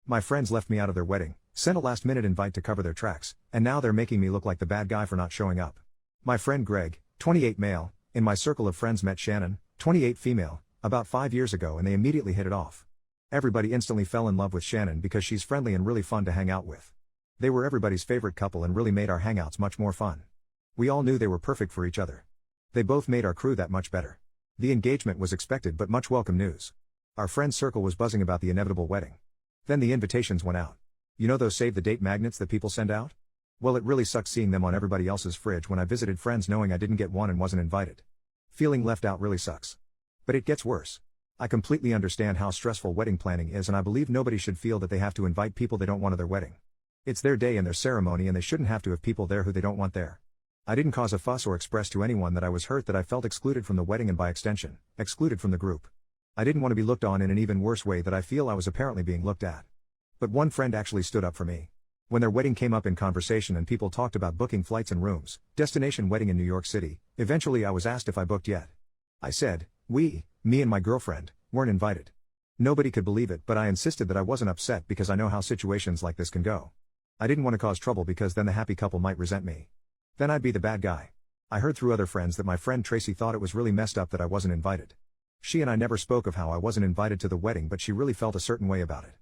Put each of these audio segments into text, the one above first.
My friends left me out of their wedding, sent a last-minute invite to cover their tracks, and now they're making me look like the bad guy for not showing up. My friend Greg, 28 male, in my circle of friends met Shannon, 28 female, about 5 years ago and they immediately hit it off. Everybody instantly fell in love with Shannon because she's friendly and really fun to hang out with. They were everybody's favorite couple and really made our hangouts much more fun. We all knew they were perfect for each other. They both made our crew that much better. The engagement was expected but much welcome news. Our friend circle was buzzing about the inevitable wedding. Then the invitations went out. You know those save-the-date magnets that people send out? Well, it really sucked seeing them on everybody else's fridge when I visited friends knowing I didn't get one and wasn't invited. Feeling left out really sucks. But it gets worse. I completely understand how stressful wedding planning is and I believe nobody should feel that they have to invite people they don't want to their wedding. It's their day and their ceremony and they shouldn't have to have people there who they don't want there. I didn't cause a fuss or express to anyone that I was hurt that I felt excluded from the wedding and by extension, excluded from the group. I didn't want to be looked on in an even worse way that I feel I was apparently being looked at. But one friend actually stood up for me. When their wedding came up in conversation and people talked about booking flights and rooms, destination wedding in New York City, eventually I was asked if I booked yet. I said, me and my girlfriend, weren't invited. Nobody could believe it but I insisted that I wasn't upset because I know how situations like this can go. I didn't want to cause trouble because then the happy couple might resent me. Then I'd be the bad guy. I heard through other friends that my friend Tracy thought it was really messed up that I wasn't invited. She and I never spoke of how I wasn't invited to the wedding but she really felt a certain way about it.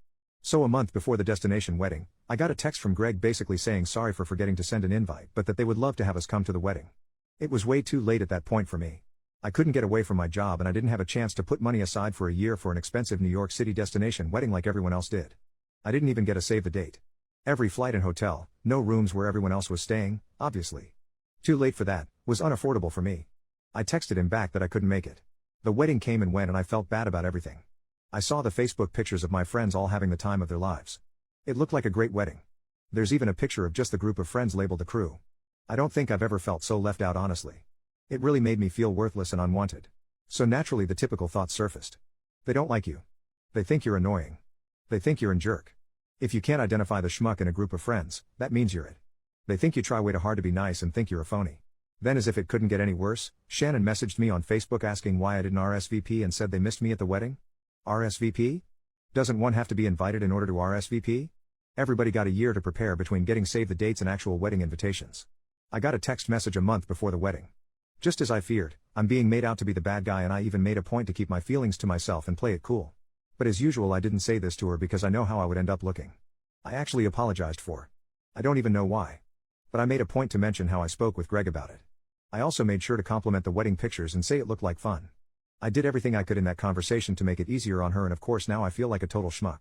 So a month before the destination wedding, I got a text from Greg basically saying sorry for forgetting to send an invite but that they would love to have us come to the wedding. It was way too late at that point for me. I couldn't get away from my job and I didn't have a chance to put money aside for a year for an expensive New York City destination wedding like everyone else did. I didn't even get a save the date. Every flight and hotel, no rooms where everyone else was staying, obviously. Too late for that, was unaffordable for me. I texted him back that I couldn't make it. The wedding came and went and I felt bad about everything. I saw the Facebook pictures of my friends all having the time of their lives. It looked like a great wedding. There's even a picture of just the group of friends labeled the crew. I don't think I've ever felt so left out honestly. It really made me feel worthless and unwanted. So naturally the typical thoughts surfaced. They don't like you. They think you're annoying. They think you're a jerk. If you can't identify the schmuck in a group of friends, that means you're it. They think you try way too hard to be nice and think you're a phony. Then as if it couldn't get any worse, Shannon messaged me on Facebook asking why I didn't RSVP and said they missed me at the wedding. RSVP? Doesn't one have to be invited in order to RSVP? Everybody got a year to prepare between getting save the dates and actual wedding invitations. I got a text message a month before the wedding. Just as I feared, I'm being made out to be the bad guy and I even made a point to keep my feelings to myself and play it cool. But as usual I didn't say this to her because I know how I would end up looking. I actually apologized for. I don't even know why. But I made a point to mention how I spoke with Greg about it. I also made sure to compliment the wedding pictures and say it looked like fun. I did everything I could in that conversation to make it easier on her and of course now I feel like a total schmuck.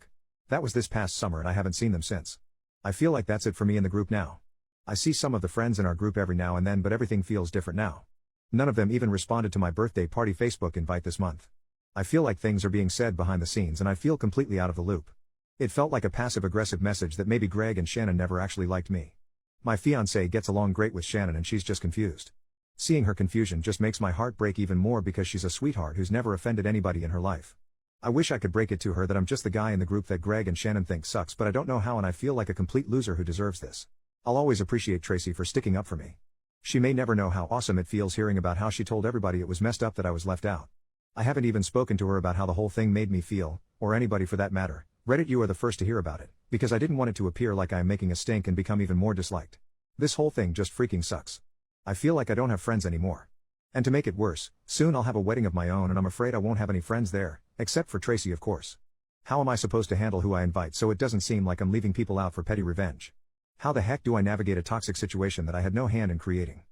That was this past summer and I haven't seen them since. I feel like that's it for me in the group now. I see some of the friends in our group every now and then but everything feels different now. None of them even responded to my birthday party Facebook invite this month. I feel like things are being said behind the scenes and I feel completely out of the loop. It felt like a passive-aggressive message that maybe Greg and Shannon never actually liked me. My fiancée gets along great with Shannon and she's just confused. Seeing her confusion just makes my heart break even more because she's a sweetheart who's never offended anybody in her life. I wish I could break it to her that I'm just the guy in the group that Greg and Shannon think sucks but I don't know how and I feel like a complete loser who deserves this. I'll always appreciate Tracy for sticking up for me. She may never know how awesome it feels hearing about how she told everybody it was messed up that I was left out. I haven't even spoken to her about how the whole thing made me feel, or anybody for that matter. Reddit, you are the first to hear about it, because I didn't want it to appear like I am making a stink and become even more disliked. This whole thing just freaking sucks. I feel like I don't have friends anymore. And to make it worse, soon I'll have a wedding of my own and I'm afraid I won't have any friends there, except for Tracy of course. How am I supposed to handle who I invite so it doesn't seem like I'm leaving people out for petty revenge? How the heck do I navigate a toxic situation that I had no hand in creating?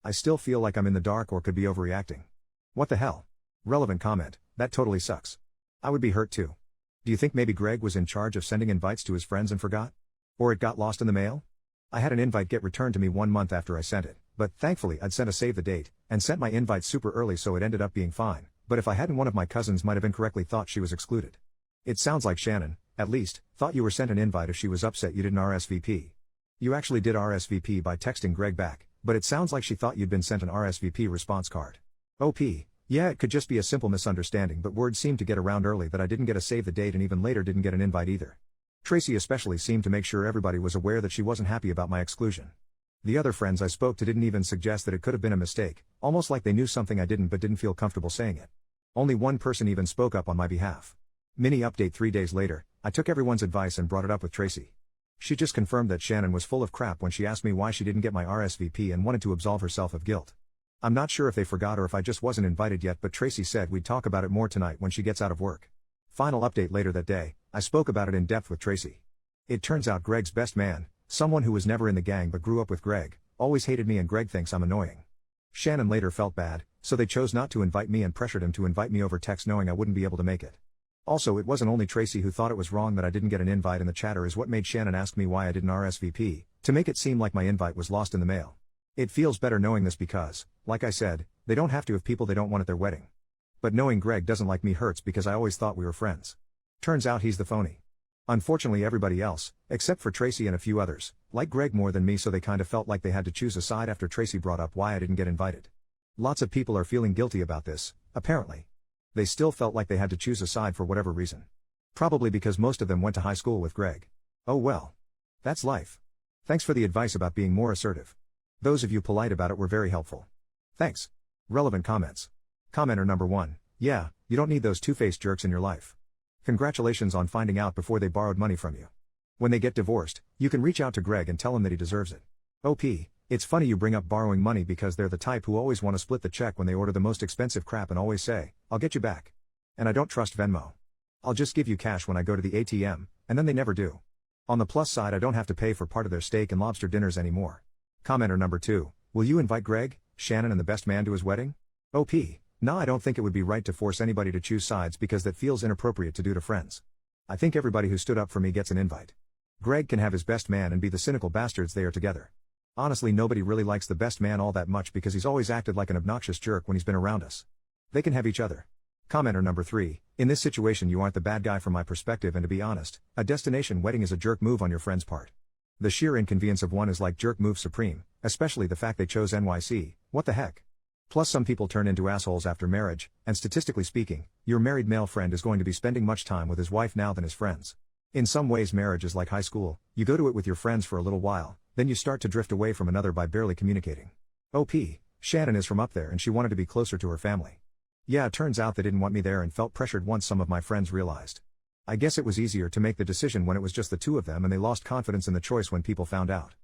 I still feel like I'm in the dark or could be overreacting. What the hell? Relevant comment, that totally sucks. I would be hurt too. Do you think maybe Greg was in charge of sending invites to his friends and forgot? Or it got lost in the mail? I had an invite get returned to me 1 month after I sent it, but thankfully I'd sent a save the date, and sent my invite super early so it ended up being fine, but if I hadn't one of my cousins might have incorrectly thought she was excluded. It sounds like Shannon, at least, thought you were sent an invite if she was upset you didn't RSVP. You actually did RSVP by texting Greg back, but it sounds like she thought you'd been sent an RSVP response card. OP, yeah it could just be a simple misunderstanding but word seemed to get around early that I didn't get a save the date and even later didn't get an invite either. Tracy especially seemed to make sure everybody was aware that she wasn't happy about my exclusion. The other friends I spoke to didn't even suggest that it could have been a mistake, almost like they knew something I didn't but didn't feel comfortable saying it. Only one person even spoke up on my behalf. Mini update 3 days later, I took everyone's advice and brought it up with Tracy. She just confirmed that Shannon was full of crap when she asked me why she didn't get my RSVP and wanted to absolve herself of guilt. I'm not sure if they forgot or if I just wasn't invited yet, but Tracy said we'd talk about it more tonight when she gets out of work. Final update: later that day, I spoke about it in depth with Tracy. It turns out Greg's best man, someone who was never in the gang but grew up with Greg, always hated me and Greg thinks I'm annoying. Shannon later felt bad, so they chose not to invite me and pressured him to invite me over text knowing I wouldn't be able to make it. Also, it wasn't only Tracy who thought it was wrong that I didn't get an invite, and the chatter is what made Shannon ask me why I didn't RSVP, to make it seem like my invite was lost in the mail. It feels better knowing this because, like I said, they don't have to have people they don't want at their wedding. But knowing Greg doesn't like me hurts because I always thought we were friends. Turns out he's the phony. Unfortunately, everybody else, except for Tracy and a few others, like Greg more than me, so they kinda felt like they had to choose a side after Tracy brought up why I didn't get invited. Lots of people are feeling guilty about this, apparently. They still felt like they had to choose a side for whatever reason. Probably because most of them went to high school with Greg. Oh well. That's life. Thanks for the advice about being more assertive. Those of you polite about it were very helpful. Thanks. Relevant comments. Commenter number 1. Yeah, you don't need those two-faced jerks in your life. Congratulations on finding out before they borrowed money from you. When they get divorced, you can reach out to Greg and tell him that he deserves it. OP, it's funny you bring up borrowing money because they're the type who always want to split the check when they order the most expensive crap and always say, I'll get you back. And I don't trust Venmo. I'll just give you cash when I go to the ATM, and then they never do. On the plus side, I don't have to pay for part of their steak and lobster dinners anymore. Commenter number 2, will you invite Greg, Shannon and the best man to his wedding? OP, nah, I don't think it would be right to force anybody to choose sides because that feels inappropriate to do to friends. I think everybody who stood up for me gets an invite. Greg can have his best man and be the cynical bastards they are together. Honestly, nobody really likes the best man all that much because he's always acted like an obnoxious jerk when he's been around us. They can have each other. Commenter number 3, in this situation you aren't the bad guy from my perspective, and to be honest, a destination wedding is a jerk move on your friend's part. The sheer inconvenience of one is like jerk move supreme, especially the fact they chose NYC, what the heck. Plus some people turn into assholes after marriage, and statistically speaking, your married male friend is going to be spending much time with his wife now than his friends. In some ways marriage is like high school, you go to it with your friends for a little while, then you start to drift away from another by barely communicating. OP, Shannon is from up there and she wanted to be closer to her family. Yeah, it turns out they didn't want me there and felt pressured once some of my friends realized. I guess it was easier to make the decision when it was just the two of them, and they lost confidence in the choice when people found out.